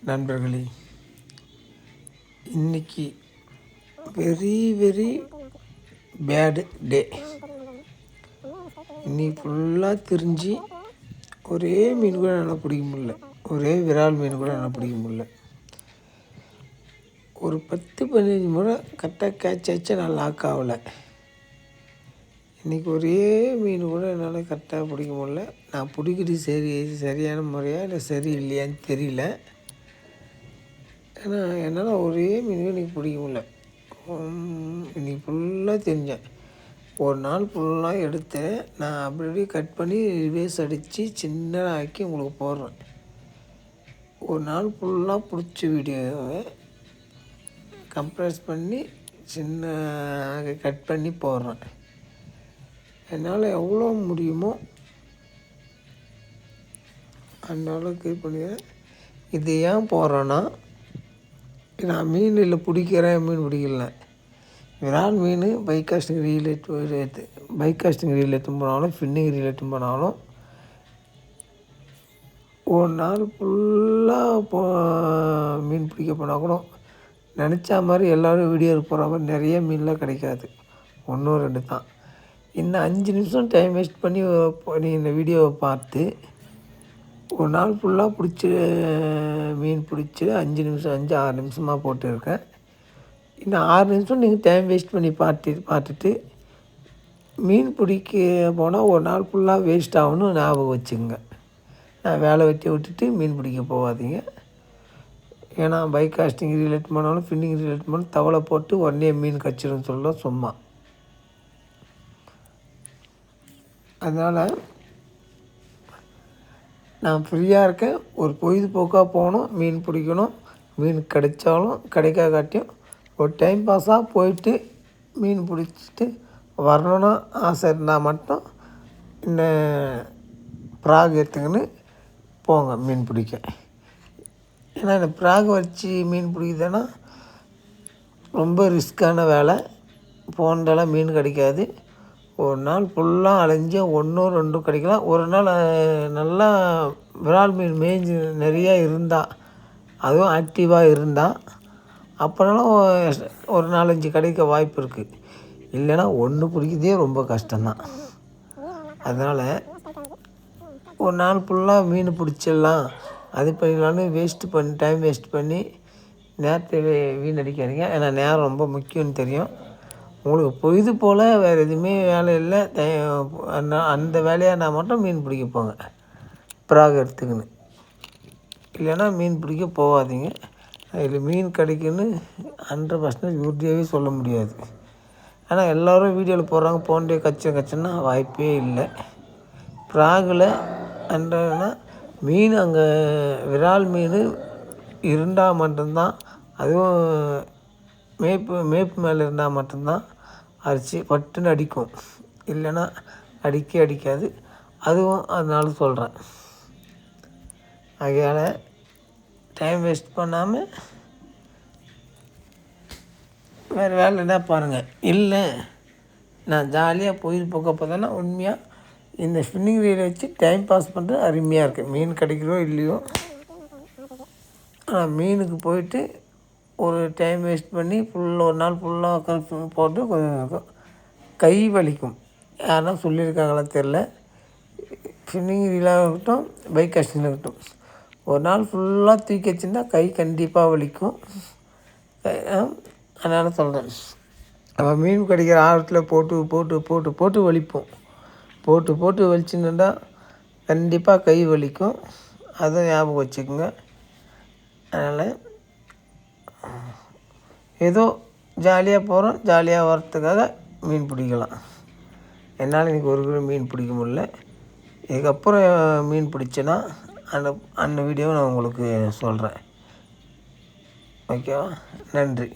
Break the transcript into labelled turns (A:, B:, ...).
A: நண்பர்களே, இன்றைக்கி very bad டே. இன்னைக்கு ஃபுல்லாக திரிஞ்சு ஒரே மீன் கூட என்னால் பிடிக்க முடியல. ஒரே விரால் மீன் கூட என்னால் பிடிக்க முடியல. ஒரு 10-15 முறை கரெக்டாக கேட்ச் ஆச்சு, நான் லாக் ஆகலை. இன்றைக்கி ஒரே மீன் கூட என்னால் கரெக்டாக பிடிக்க முடியல. நான் பிடிக்கிறது சரியான முறையாக இல்லை சரி இல்லையான்னு தெரியல. ஏன்னா என்னால் ஒரே மீன் இன்றைக்கி பிடிக்க முடியல. இன்றைக்கி ஃபுல்லாக தெரிஞ்சேன். ஒரு நாள் ஃபுல்லாக எடுத்தேன். நான் அப்படி கட் பண்ணி ரிவேஸ் அடித்து சின்னதாக ஆக்கி உங்களுக்கு போடுறேன். ஒரு நாள் ஃபுல்லாக பிடிச்ச வீடியோவை கம்ப்ரஸ் பண்ணி சின்ன கட் பண்ணி போடுறேன். என்னால் எவ்வளோ முடியுமோ அந்த அளவுக்கு இது பண்ணிடுறேன். இது ஏன் போடுறேன்னா, நான் மீனில் பிடிக்கிறேன், மீன் பிடிக்கல. விரால் மீன் பைக் காஸ்டிங் ரீல் எடுத்து போனாலும் ஃபின்னிங் ரீல் எடுத்து போனாலும் ஒரு நாள் ஃபுல்லாக மீன் பிடிக்க போனால் கூட நினச்சா மாதிரி எல்லோரும் வீடியோ போகிற மாதிரி நிறைய மீன்லாம் கிடைக்காது. 1-2 தான். இன்னும் 5 நிமிஷம் டைம் வேஸ்ட் பண்ணி இந்த வீடியோவை பார்த்து ஒரு நாள் ஃபுல்லாக மீன் பிடிச்சி 5-6 நிமிஷமாக போட்டுருக்கேன். இன்னும் 6 நிமிஷம் நீங்கள் டைம் வேஸ்ட் பண்ணி பார்த்துட்டு மீன் பிடிக்க போனால் ஒரு நாள் ஃபுல்லாக வேஸ்ட் ஆகணும்னு ஞாபகம் வச்சுங்க. நான் வேலை வெட்டி விட்டுட்டு மீன் பிடிக்க போகாதீங்க. ஏன்னா பைக் காஸ்டிங் ரிலேட் பண்ணாலும் ஃபின்னிங் ரிலேட் பண்ணாலும் தவளை போட்டு உடனே மீன் கச்சிடும் சொல்ல சும்மா. அதனால் நான் ஃப்ரீயாக இருக்கேன். ஒரு பொழுதுபோக்காக போகணும், மீன் பிடிக்கணும். மீன் கிடைச்சாலும் கிடைக்காட்டியும் ஒரு டைம் பாஸாக போயிட்டு மீன் பிடிச்சிட்டு வரணும்னு ஆசை இருந்தால் மட்டும் இந்த ப்ராக் எடுத்துக்கின்னு போங்க மீன் பிடிக்க. ஏன்னா இந்த ப்ராக் வச்சு மீன் பிடிக்குதுன்னா ரொம்ப ரிஸ்க்கான வேலை. போனதெல்லாம் மீன் கிடைக்காது. ஒரு நாள் ஃபுல்லாக அலைஞ்சு 1-2 கிடைக்கலாம். ஒரு நாள் நல்லா விரால் மீன் மேய்ஞ்சி நிறையா இருந்தால், அதுவும் ஆக்டிவாக இருந்தால் அப்போனாலும் ஒரு 4-5 கிடைக்க வாய்ப்பு இருக்குது. இல்லைன்னா ஒன்று பிடிக்கிறதே ரொம்ப கஷ்டம்தான். அதனால் ஒரு நாள் ஃபுல்லாக மீன் பிடிச்சிடலாம், அது பண்ணிடலான்னு டைம் வேஸ்ட் பண்ணி நேரத்தை வீணடிக்காதீங்க. ஏன்னா நேரம் ரொம்ப முக்கியம்னு தெரியும். உங்களுக்கு பொழுது போல் வேறு எதுவுமே வேலை இல்லை, அந்த வேலையாக நான் மட்டும் மீன் பிடிக்க போங்க ப்ராக் எடுத்துக்கின்னு. இல்லைன்னா மீன் பிடிக்க போகாதீங்க. இதில் மீன் கிடைக்குன்னு 100% உறுதியாகவே சொல்ல முடியாது. ஆனால் எல்லோரும் வீடியோவில் போடுறாங்க, போண்டே கச்சுன்னா வாய்ப்பே இல்லை. ப்ராகில் அன்றனா மீன் அங்கே விரால் மீன் இருந்தால் மட்டும்தான், அதுவும் மேப்பு மேலே இருந்தால் மட்டும்தான் அரிசி பட்டுன்னு அடிக்கும். இல்லைன்னா அடிக்காது. அதுவும் அதனால சொல்கிறேன். ஆகையால் டைம் வேஸ்ட் பண்ணாமல் வேறு வேலை என்ன பாருங்கள். இல்லை நான் ஜாலியாக பொழுதுபோக்க போதேன்னா உண்மையாக இந்த ஸ்பின்னிங் ரீலை வச்சு டைம் பாஸ் பண்ணுறது அருமையாக இருக்குது. மீன் கிடைக்கிறோ இல்லையோ, ஆனால் மீனுக்கு போயிட்டு ஒரு டைம் வேஸ்ட் பண்ணி ஒரு நாள் ஃபுல்லாக போட்டு கொஞ்சம் கை வலிக்கும். யாருன்னா சொல்லியிருக்காங்களா தெரில. ஸ்பின்னிங் ரீலாக இருக்கட்டும், பைக் காஸ்டிங் இருக்கட்டும், ஒரு நாள் ஃபுல்லாக தூக்கி வச்சுருந்தா கை கண்டிப்பாக வலிக்கும். அதனால் சொல்கிறேன். நம்ம மீன் கிடைக்கிற ஆழத்தில் போட்டு வலிப்போம். போட்டு வலிச்சுன்னா கண்டிப்பாக கை வலிக்கும். அதை ஞாபகம் வச்சுக்கோங்க. அதனால் ஏதோ ஜாலியாக போகிறோம், ஜாலியாக வரத்துக்காக மீன் பிடிக்கலாம். என்னால் இன்றைக்கி ஒரு கிலோ மீன் பிடிக்க முடியல. இதுக்கப்புறம் மீன் பிடிச்சேன்னா அந்த வீடியோவை நான் உங்களுக்கு சொல்கிறேன். ஓகேவா? நன்றி.